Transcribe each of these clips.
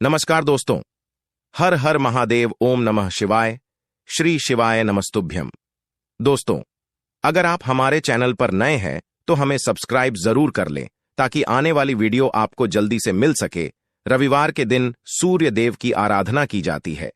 नमस्कार दोस्तों, हर हर महादेव, ओम नमः शिवाय, श्री शिवाय नमस्तुभ्यम। दोस्तों, अगर आप हमारे चैनल पर नए हैं तो हमें सब्सक्राइब जरूर कर लें ताकि आने वाली वीडियो आपको जल्दी से मिल सके। रविवार के दिन सूर्य देव की आराधना की जाती है।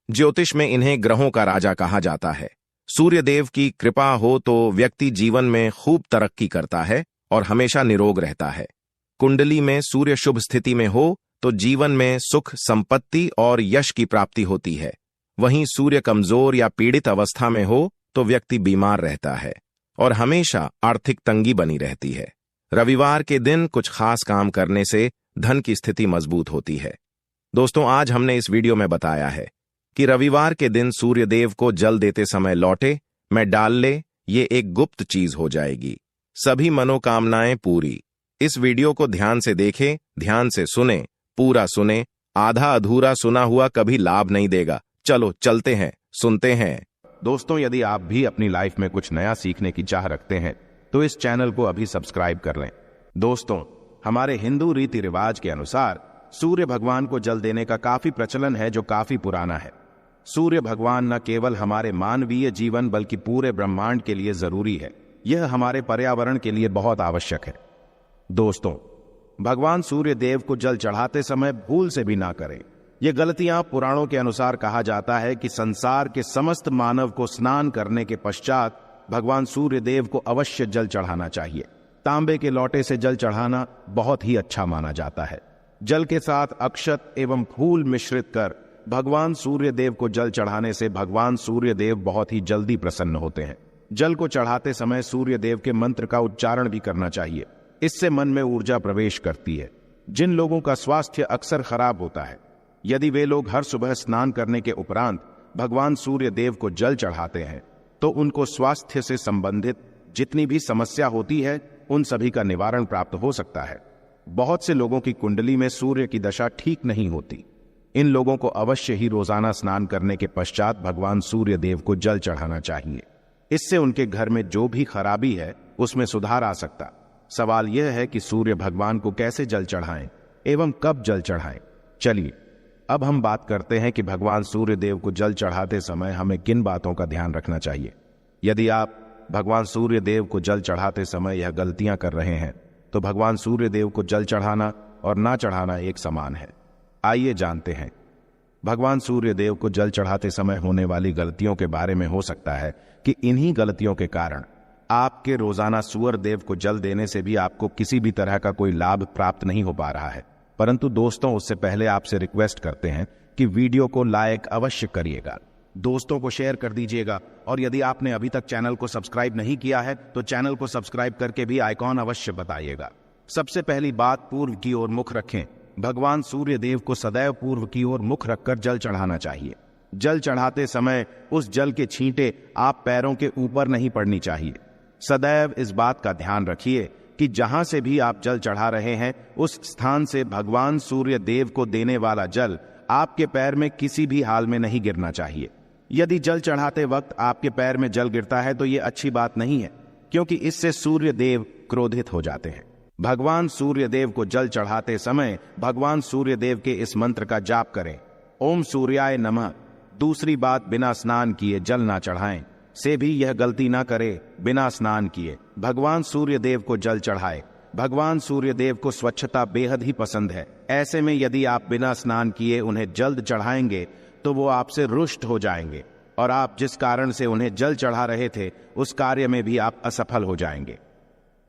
ज्योतिष में इन्हें ग्रहों का राजा कहा जाता है। सूर्य देव की कृपा हो तो व्यक्ति जीवन में खूब तरक्की करता है और हमेशा निरोग रहता है। कुंडली में सूर्य शुभ स्थिति में हो तो जीवन में सुख, संपत्ति और यश की प्राप्ति होती है। वहीं सूर्य कमजोर या पीड़ित अवस्था में हो तो व्यक्ति बीमार रहता है और हमेशा आर्थिक तंगी बनी रहती है। रविवार के दिन कुछ खास काम करने से धन की स्थिति मजबूत होती है। दोस्तों, आज हमने इस वीडियो में बताया है कि रविवार के दिन सूर्य देव को जल देते समय लौटे में डाल ले, ये एक गुप्त चीज हो जाएगी। सभी मनोकामनाएं पूरी। इस वीडियो को ध्यान से देखें, ध्यान से सुने, पूरा सुने। आधा अधूरा सुना हुआ कभी लाभ नहीं देगा। चलो चलते हैं, सुनते हैं। दोस्तों, यदि आप भी अपनी लाइफ में कुछ नया सीखने की चाह रखते हैं तो इस चैनल को अभी सब्सक्राइब कर लें। दोस्तों, हमारे हिंदू रीति रिवाज के अनुसार सूर्य भगवान को जल देने का काफी प्रचलन है, जो काफी पुराना है। सूर्य भगवान न केवल हमारे मानवीय जीवन बल्कि पूरे ब्रह्मांड के लिए जरूरी है। यह हमारे पर्यावरण के लिए बहुत आवश्यक है। दोस्तों, भगवान सूर्य देव को जल चढ़ाते समय भूल से भी ना करें। ये गलतियां पुराणों के अनुसार कहा जाता है कि संसार के समस्त मानव को स्नान करने के पश्चात भगवान सूर्य देव को अवश्य जल चढ़ाना चाहिए। तांबे के लोटे से जल चढ़ाना बहुत ही अच्छा माना जाता है। जल के साथ अक्षत एवं फूल मिश्रित कर भगवान सूर्य देव को जल चढ़ाने से भगवान सूर्य देव बहुत ही जल्दी प्रसन्न होते हैं। जल को चढ़ाते समय सूर्य देव के मंत्र का उच्चारण भी करना चाहिए। इससे मन में ऊर्जा प्रवेश करती है। जिन लोगों का स्वास्थ्य अक्सर खराब होता है, यदि वे लोग हर सुबह स्नान करने के उपरांत भगवान सूर्य देव को जल चढ़ाते हैं तो उनको स्वास्थ्य से संबंधित जितनी भी समस्या होती है उन सभी का निवारण प्राप्त हो सकता है। बहुत से लोगों की कुंडली में सूर्य की दशा ठीक नहीं होती। इन लोगों को अवश्य ही रोजाना स्नान करने के पश्चात भगवान सूर्य देव को जल चढ़ाना चाहिए। इससे उनके घर में जो भी खराबी है उसमें सुधार आ सकता। सवाल यह है कि सूर्य भगवान को कैसे जल चढ़ाएं एवं कब जल चढ़ाएं। चलिए अब हम बात करते हैं कि भगवान सूर्य देव को जल चढ़ाते समय हमें किन बातों का ध्यान रखना चाहिए। यदि आप भगवान सूर्य देव को जल चढ़ाते समय यह गलतियां कर रहे हैं तो भगवान सूर्य देव को जल चढ़ाना और ना चढ़ाना एक समान है। आइए जानते हैं। भगवान सूर्य देव को जल चढ़ाते समय होने वाली गलतियों के बारे में। हो सकता है कि इन्हीं गलतियों के कारण आपके रोजाना सूर्य देव को जल देने से भी आपको किसी भी तरह का कोई लाभ प्राप्त नहीं हो पा रहा है। परंतु दोस्तों, उससे पहले आपसे रिक्वेस्ट करते हैं कि वीडियो को लाइक अवश्य करिएगा, दोस्तों को शेयर कर दीजिएगा और यदि आपने अभी तक चैनल को सब्सक्राइब नहीं किया है तो चैनल को सब्सक्राइब करके भी आइकॉन अवश्य बताइएगा। सबसे पहली बात, पूर्व की ओर मुख रखें। भगवान सूर्य देव को सदैव पूर्व की ओर मुख रखकर जल चढ़ाना चाहिए। जल चढ़ाते समय उस जल के छींटे आप पैरों के ऊपर नहीं पड़नी चाहिए। सदैव इस बात का ध्यान रखिए कि जहां से भी आप जल चढ़ा रहे हैं उस स्थान से भगवान सूर्य देव को देने वाला जल आपके पैर में किसी भी हाल में नहीं गिरना चाहिए। यदि जल चढ़ाते वक्त आपके पैर में जल गिरता है तो यह अच्छी बात नहीं है, क्योंकि इससे सूर्य देव क्रोधित हो जाते हैं। भगवान सूर्य देव को जल चढ़ाते समय भगवान सूर्य देव के इस मंत्र का जाप करें, ओम सूर्याय नमः। दूसरी बात, बिना स्नान किए जल ना चढ़ाएं। से भी यह गलती ना करे, बिना स्नान किए भगवान सूर्य देव को जल चढ़ाए। भगवान सूर्य देव को स्वच्छता बेहद ही पसंद है। ऐसे में यदि आप बिना स्नान किए उन्हें जल्द चढ़ाएंगे तो वो आपसे रुष्ट हो जाएंगे और आप जिस कारण से उन्हें जल चढ़ा रहे थे उस कार्य में भी आप असफल हो जाएंगे।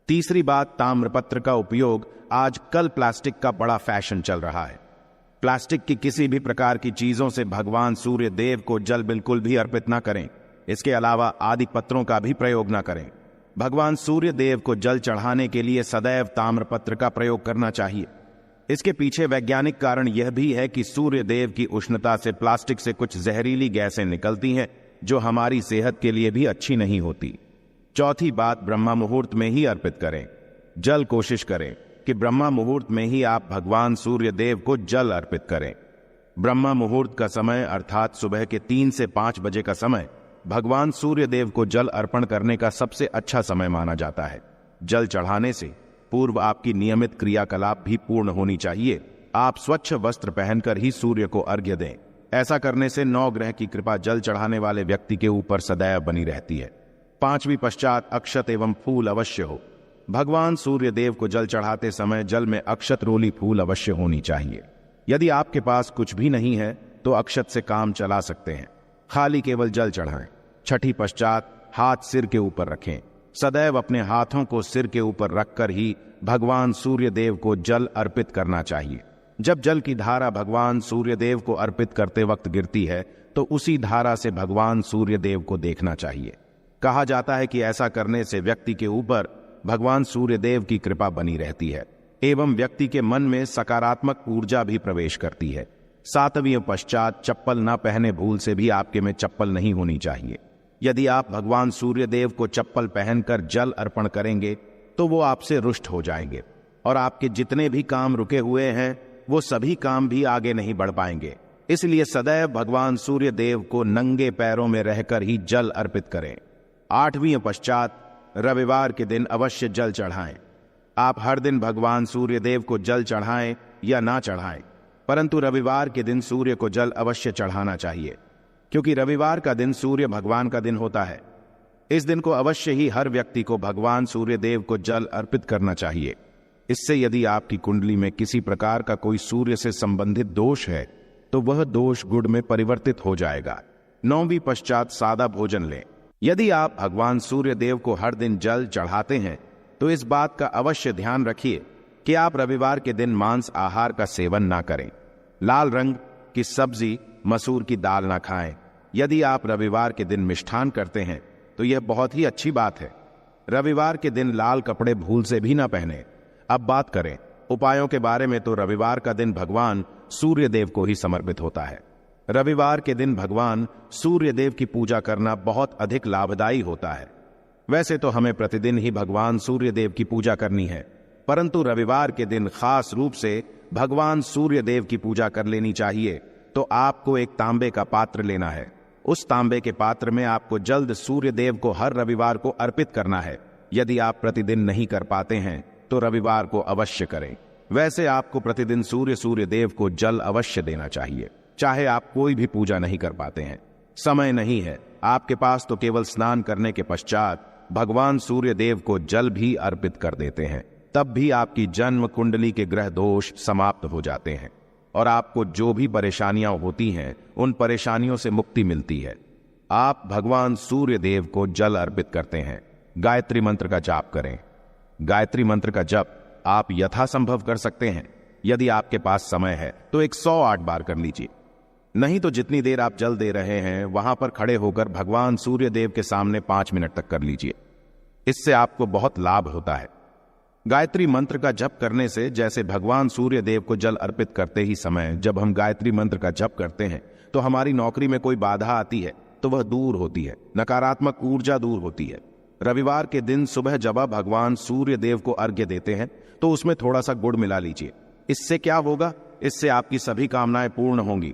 तीसरी बात, ताम्रपत्र का उपयोग। आजकल प्लास्टिक का बड़ा फैशन चल रहा है। प्लास्टिक की किसी भी प्रकार की चीजों से भगवान सूर्य देव को जल बिल्कुल भी अर्पित ना करें। इसके अलावा आदि पत्रों का भी प्रयोग न करें। भगवान सूर्य देव को जल चढ़ाने के लिए सदैव ताम्रपत्र का प्रयोग करना चाहिए। इसके पीछे वैज्ञानिक कारण यह भी है कि सूर्य देव की उष्णता से प्लास्टिक से कुछ जहरीली गैसें निकलती हैं जो हमारी सेहत के लिए भी अच्छी नहीं होती। चौथी बात, ब्रह्मा मुहूर्त में ही अर्पित करें जल। कोशिश करें कि ब्रह्मा मुहूर्त में ही आप भगवान सूर्य देव को जल अर्पित करें। ब्रह्मा मुहूर्त का समय अर्थात सुबह के 3 से 5 बजे का समय भगवान सूर्य देव को जल अर्पण करने का सबसे अच्छा समय माना जाता है। जल चढ़ाने से पूर्व आपकी नियमित क्रियाकलाप भी पूर्ण होनी चाहिए। आप स्वच्छ वस्त्र पहनकर ही सूर्य को अर्घ्य दें। ऐसा करने से 9 ग्रह की कृपा जल चढ़ाने वाले व्यक्ति के ऊपर सदैव बनी रहती है। 5वीं पश्चात अक्षत एवं फूल अवश्य हो। भगवान सूर्य देव को जल चढ़ाते समय जल में अक्षत रोली फूल अवश्य होनी चाहिए। यदि आपके पास कुछ भी नहीं है तो अक्षत से काम चला सकते हैं, खाली केवल जल चढ़ाएं। 6ठी पश्चात हाथ सिर के ऊपर रखें। सदैव अपने हाथों को सिर के ऊपर रखकर ही भगवान सूर्य देव को जल अर्पित करना चाहिए। जब जल की धारा भगवान सूर्य देव को अर्पित करते वक्त गिरती है तो उसी धारा से भगवान सूर्य देव को देखना चाहिए। कहा जाता है कि ऐसा करने से व्यक्ति के ऊपर भगवान सूर्य देव की कृपा बनी रहती है एवं व्यक्ति के मन में सकारात्मक ऊर्जा भी प्रवेश करती है। 7वीं पश्चात चप्पल न पहने भूल से भी आपके में चप्पल नहीं होनी चाहिए। यदि आप भगवान सूर्य देव को चप्पल पहनकर जल अर्पण करेंगे तो वो आपसे रुष्ट हो जाएंगे और आपके जितने भी काम रुके हुए हैं वो सभी काम भी आगे नहीं बढ़ पाएंगे। इसलिए सदैव भगवान सूर्य देव को नंगे पैरों में रहकर ही जल अर्पित करें। 8वीं पश्चात रविवार के दिन अवश्य जल चढ़ाएं। आप हर दिन भगवान सूर्य देव को जल चढ़ाएं या ना चढ़ाएं, परंतु रविवार के दिन सूर्य को जल अवश्य चढ़ाना चाहिए, क्योंकि रविवार का दिन सूर्य भगवान का दिन होता है। इस दिन को अवश्य ही हर व्यक्ति को भगवान सूर्य देव को जल अर्पित करना चाहिए। इससे यदि आपकी कुंडली में किसी प्रकार का कोई सूर्य से संबंधित दोष है तो वह दोष गुण में परिवर्तित हो जाएगा। 9वीं पश्चात सादा भोजन लें। यदि आप भगवान सूर्य देव को हर दिन जल चढ़ाते हैं तो इस बात का अवश्य ध्यान रखिए कि आप रविवार के दिन मांस आहार का सेवन ना करें। लाल रंग की सब्जी, मसूर की दाल ना खाएं। यदि आप रविवार के दिन मिष्ठान करते हैं तो यह बहुत ही अच्छी बात है। रविवार के दिन लाल कपड़े भूल से भी ना पहने। अब बात करें उपायों के बारे में तो रविवार का दिन भगवान सूर्य देव को ही समर्पित होता है। रविवार के दिन भगवान सूर्य देव की पूजा करना बहुत अधिक लाभदायी होता है। वैसे तो हमें प्रतिदिन ही भगवान सूर्य देव की पूजा करनी है, परंतु रविवार के दिन खास रूप से भगवान सूर्य देव की पूजा कर लेनी चाहिए। तो आपको एक तांबे का पात्र लेना है। उस तांबे के पात्र में आपको जल्द सूर्य देव को हर रविवार को अर्पित करना है। यदि आप प्रतिदिन नहीं कर पाते हैं तो रविवार को अवश्य करें। वैसे आपको प्रतिदिन सूर्य देव को जल अवश्य देना चाहिए, चाहे आप कोई भी पूजा नहीं कर पाते हैं, समय नहीं है आपके पास, तो केवल स्नान करने के पश्चात भगवान सूर्य देव को जल भी अर्पित कर देते हैं। तब भी आपकी जन्म कुंडली के ग्रह दोष समाप्त हो जाते हैं और आपको जो भी परेशानियां होती हैं उन परेशानियों से मुक्ति मिलती है। आप भगवान सूर्य देव को जल अर्पित करते हैं। गायत्री मंत्र का जाप करें। गायत्री मंत्र का जप आप यथासंभव कर सकते हैं। यदि आपके पास समय है तो 108 बार कर लीजिए, नहीं तो जितनी देर आप जल दे रहे हैं वहां पर खड़े होकर भगवान सूर्य देव के सामने 5 मिनट तक कर लीजिए। इससे आपको बहुत लाभ होता है। गायत्री मंत्र का जप करने से, जैसे भगवान सूर्य देव को जल अर्पित करते ही समय जब हम गायत्री मंत्र का जप करते हैं तो हमारी नौकरी में कोई बाधा आती है तो वह दूर होती है, नकारात्मक ऊर्जा दूर होती है। रविवार के दिन सुबह जब आप भगवान सूर्य देव को अर्घ्य देते हैं तो उसमें थोड़ा सा गुड़ मिला लीजिए। इससे क्या होगा? इससे आपकी सभी कामनाएं पूर्ण होंगी।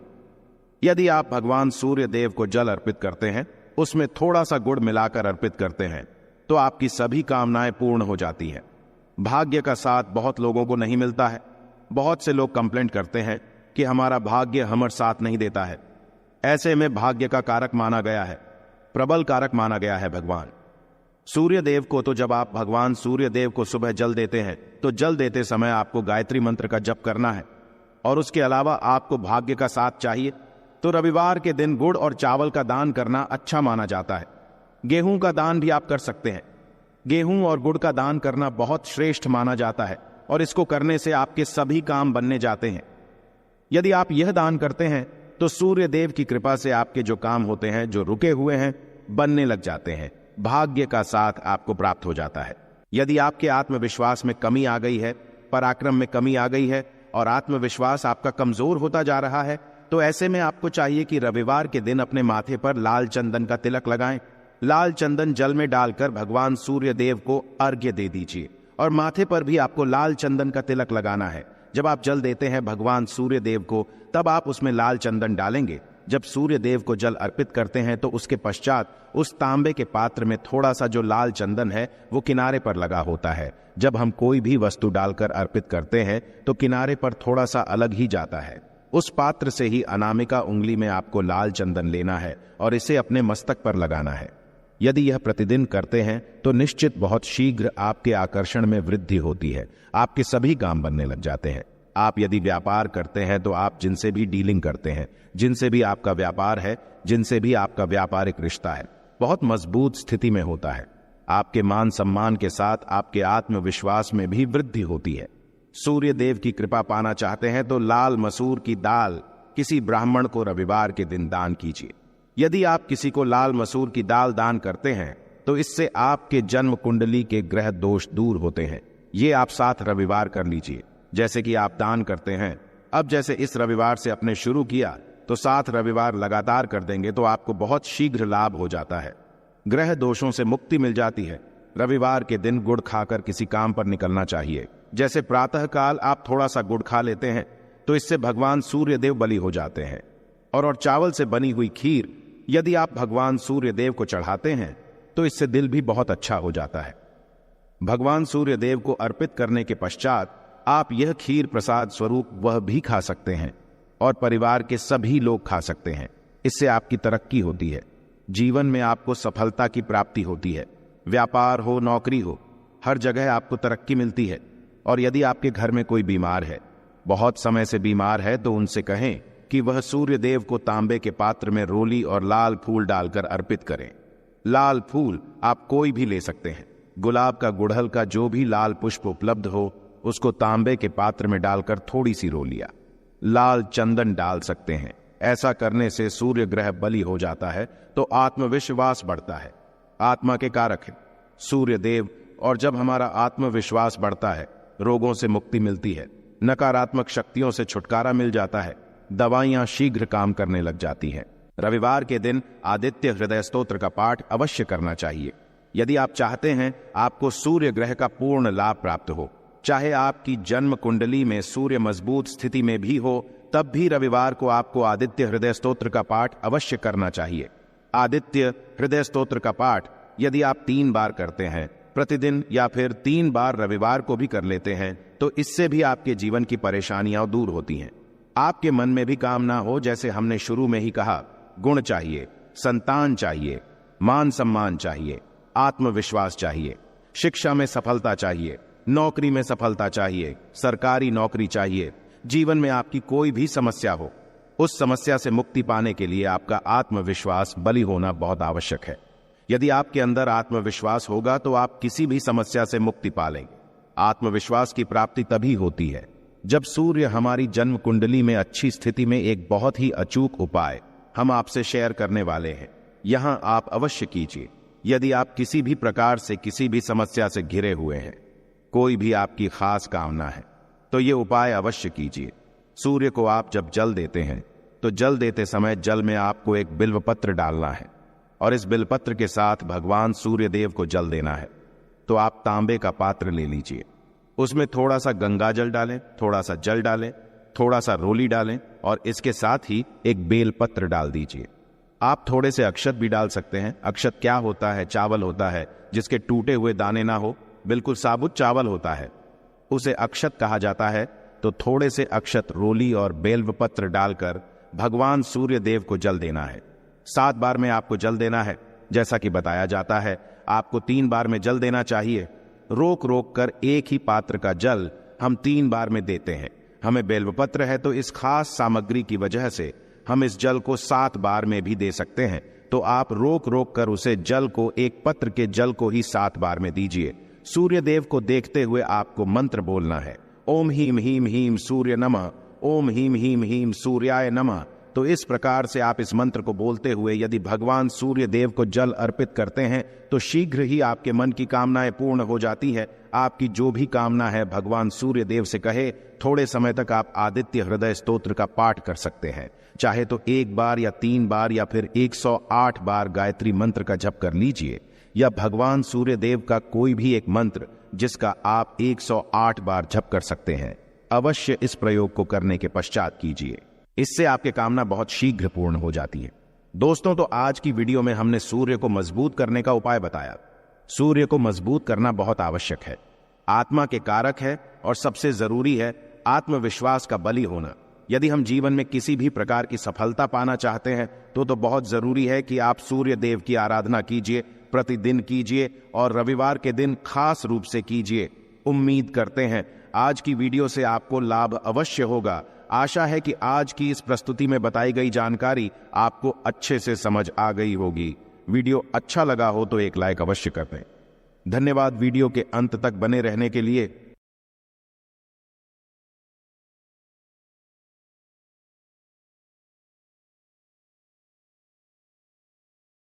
यदि आप भगवान सूर्य देव को जल अर्पित करते हैं, उसमें थोड़ा सा गुड़ मिलाकर अर्पित करते हैं, तो आपकी सभी कामनाएं पूर्ण हो जाती हैं। भाग्य का साथ बहुत लोगों को नहीं मिलता है। बहुत से लोग कंप्लेंट करते हैं कि हमारा भाग्य हमारा साथ नहीं देता है। ऐसे में भाग्य का कारक माना गया है, प्रबल कारक माना गया है भगवान सूर्य देव को। तो जब आप भगवान सूर्य देव को सुबह जल देते हैं तो जल देते समय आपको गायत्री मंत्र का जप करना है और उसके अलावा आपको भाग्य का साथ चाहिए तो रविवार के दिन गुड़ और चावल का दान करना अच्छा माना जाता है। गेहूं का दान भी आप कर सकते हैं। गेहूं और गुड़ का दान करना बहुत श्रेष्ठ माना जाता है और इसको करने से आपके सभी काम बनने जाते हैं। यदि आप यह दान करते हैं तो सूर्य देव की कृपा से आपके जो काम होते हैं, जो रुके हुए हैं, बनने लग जाते हैं। भाग्य का साथ आपको प्राप्त हो जाता है। यदि आपके आत्मविश्वास में कमी आ गई है, पराक्रम में कमी आ गई है और आत्मविश्वास आपका कमजोर होता जा रहा है, तो ऐसे में आपको चाहिए कि रविवार के दिन अपने माथे पर लाल चंदन का तिलक लगाएं। लाल चंदन जल में डालकर भगवान सूर्य देव को अर्घ्य दे दीजिए और माथे पर भी आपको लाल चंदन का तिलक लगाना है। जब आप जल देते हैं भगवान सूर्य देव को, तब आप उसमें लाल चंदन डालेंगे। जब सूर्य देव को जल अर्पित करते हैं तो उसके पश्चात उस तांबे के पात्र में थोड़ा सा जो लाल चंदन है वो किनारे पर लगा होता है। जब हम कोई भी वस्तु डालकर अर्पित करते हैं तो किनारे पर थोड़ा सा अलग ही जाता है। उस पात्र से ही अनामिका उंगली में आपको लाल चंदन लेना है और इसे अपने मस्तक पर लगाना है। यदि यह प्रतिदिन करते हैं तो निश्चित बहुत शीघ्र आपके आकर्षण में वृद्धि होती है, आपके सभी काम बनने लग जाते हैं। आप यदि व्यापार करते हैं तो आप जिनसे भी डीलिंग करते हैं, जिनसे भी आपका व्यापार है, जिनसे भी आपका व्यापारिक रिश्ता है, बहुत मजबूत स्थिति में होता है। आपके मान सम्मान के साथ आपके आत्मविश्वास में भी वृद्धि होती है। सूर्य देव की कृपा पाना चाहते हैं तो लाल मसूर की दाल किसी ब्राह्मण को रविवार के दिन दान कीजिए। यदि आप किसी को लाल मसूर की दाल दान करते हैं तो इससे आपके जन्म कुंडली के ग्रह दोष दूर होते हैं। ये आप 7 रविवार कर लीजिए जैसे कि आप दान करते हैं। अब जैसे इस रविवार से आपने शुरू किया तो 7 रविवार लगातार कर देंगे तो आपको बहुत शीघ्र लाभ हो जाता है, ग्रह दोषों से मुक्ति मिल जाती है। रविवार के दिन गुड़ खाकर किसी काम पर निकलना चाहिए। जैसे प्रातः काल आप थोड़ा सा गुड़ खा लेते हैं तो इससे भगवान सूर्य देव बलि हो जाते हैं। और चावल से बनी हुई खीर यदि आप भगवान सूर्य देव को चढ़ाते हैं तो इससे दिल भी बहुत अच्छा हो जाता है। भगवान सूर्य देव को अर्पित करने के पश्चात आप यह खीर प्रसाद स्वरूप वह भी खा सकते हैं और परिवार के सभी लोग खा सकते हैं। इससे आपकी तरक्की होती है, जीवन में आपको सफलता की प्राप्ति होती है। व्यापार हो, नौकरी हो, हर जगह आपको तरक्की मिलती है। और यदि आपके घर में कोई बीमार है, बहुत समय से बीमार है, तो उनसे कहें कि वह सूर्य देव को तांबे के पात्र में रोली और लाल फूल डालकर अर्पित करें। लाल फूल आप कोई भी ले सकते हैं। गुलाब का, गुड़हल का, जो भी लाल पुष्प उपलब्ध हो उसको तांबे के पात्र में डालकर थोड़ी सी रोलियां, लाल चंदन डाल सकते हैं। ऐसा करने से सूर्य ग्रह बलि हो जाता है तो आत्मविश्वास बढ़ता है। आत्मा के कारक है सूर्य देव, और जब हमारा आत्मविश्वास बढ़ता है रोगों से मुक्ति मिलती है, नकारात्मक शक्तियों से छुटकारा मिल जाता है, दवाइयां शीघ्र काम करने लग जाती हैं। रविवार के दिन आदित्य हृदय स्तोत्र का पाठ अवश्य करना चाहिए। यदि आप चाहते हैं आपको सूर्य ग्रह का पूर्ण लाभ प्राप्त हो, चाहे आपकी जन्म कुंडली में सूर्य मजबूत स्थिति में भी हो, तब भी रविवार को आपको आदित्य हृदय स्तोत्र का पाठ अवश्य करना चाहिए। आदित्य हृदय स्तोत्र का पाठ यदि आप 3 बार करते हैं प्रतिदिन या फिर 3 बार रविवार को भी कर लेते हैं तो इससे भी आपके जीवन की परेशानियां दूर होती हैं। आपके मन में भी कामना हो, जैसे हमने शुरू में ही कहा, गुण चाहिए, संतान चाहिए, मान सम्मान चाहिए, आत्मविश्वास चाहिए, शिक्षा में सफलता चाहिए, नौकरी में सफलता चाहिए, सरकारी नौकरी चाहिए। जीवन में आपकी कोई भी समस्या हो, उस समस्या से मुक्ति पाने के लिए आपका आत्मविश्वास बलि होना बहुत आवश्यक है। यदि आपके अंदर आत्मविश्वास होगा तो आप किसी भी समस्या से मुक्ति पा लेंगे। आत्मविश्वास की प्राप्ति तभी होती है जब सूर्य हमारी जन्म कुंडली में अच्छी स्थिति में। एक बहुत ही अचूक उपाय हम आपसे शेयर करने वाले हैं, यहां आप अवश्य कीजिए। यदि आप किसी भी प्रकार से किसी भी समस्या से घिरे हुए हैं, कोई भी आपकी खास कामना है, तो ये उपाय अवश्य कीजिए। सूर्य को आप जब जल देते हैं तो जल देते समय जल में आपको एक बिल्वपत्र डालना है और इस बिल्वपत्र के साथ भगवान सूर्य देव को जल देना है। तो आप तांबे का पात्र ले लीजिए, उसमें थोड़ा सा गंगा जल डालें, थोड़ा सा जल डालें, थोड़ा सा रोली डालें और इसके साथ ही एक बेलपत्र डाल दीजिए। आप थोड़े से अक्षत भी डाल सकते हैं। अक्षत क्या होता है? चावल होता है जिसके टूटे हुए दाने ना हो, बिल्कुल साबुत चावल होता है, उसे अक्षत कहा जाता है। तो थोड़े से अक्षत, रोली और बेलपत्र डालकर भगवान सूर्य देव को जल देना है। 7 बार में आपको जल देना है। जैसा कि बताया जाता है आपको 3 बार में जल देना चाहिए। रोक रोक कर एक ही पात्र का जल हम 3 बार में देते हैं। हमें बेलपत्र है तो इस खास सामग्री की वजह से हम इस जल को 7 बार में भी दे सकते हैं। तो आप रोक रोक कर उसे जल को, एक पत्र के जल को ही 7 बार में दीजिए। सूर्य देव को देखते हुए आपको मंत्र बोलना है, ओम हीम हीम हीम सूर्य नमः, ओम हीम हीम हीम सूर्याय नमः। तो इस प्रकार से आप इस मंत्र को बोलते हुए यदि भगवान सूर्य देव को जल अर्पित करते हैं तो शीघ्र ही आपके मन की कामनाएं पूर्ण हो जाती है। आपकी जो भी कामना है भगवान सूर्य देव से कहे। थोड़े समय तक आप आदित्य हृदय स्तोत्र का पाठ कर सकते हैं। चाहे तो 1 बार या 3 बार या फिर 108 बार गायत्री मंत्र का जप कर लीजिए, या भगवान सूर्य देव का कोई भी एक मंत्र जिसका आप 108 बार जप कर सकते हैं। अवश्य इस प्रयोग को करने के पश्चात कीजिए। इससे आपकी कामना बहुत शीघ्र पूर्ण हो जाती है। दोस्तों, तो आज की वीडियो में हमने सूर्य को मजबूत करने का उपाय बताया। सूर्य को मजबूत करना बहुत आवश्यक है, आत्मा के कारक है और सबसे जरूरी है आत्मविश्वास का बली होना। यदि हम जीवन में किसी भी प्रकार की सफलता पाना चाहते हैं तो बहुत जरूरी है कि आप सूर्य देव की आराधना कीजिए, प्रतिदिन कीजिए और रविवार के दिन खास रूप से कीजिए। उम्मीद करते हैं आज की वीडियो से आपको लाभ अवश्य होगा। आशा है कि आज की इस प्रस्तुति में बताई गई जानकारी आपको अच्छे से समझ आ गई होगी। वीडियो अच्छा लगा हो तो एक लाइक अवश्य कर दें। धन्यवाद वीडियो के अंत तक बने रहने के लिए।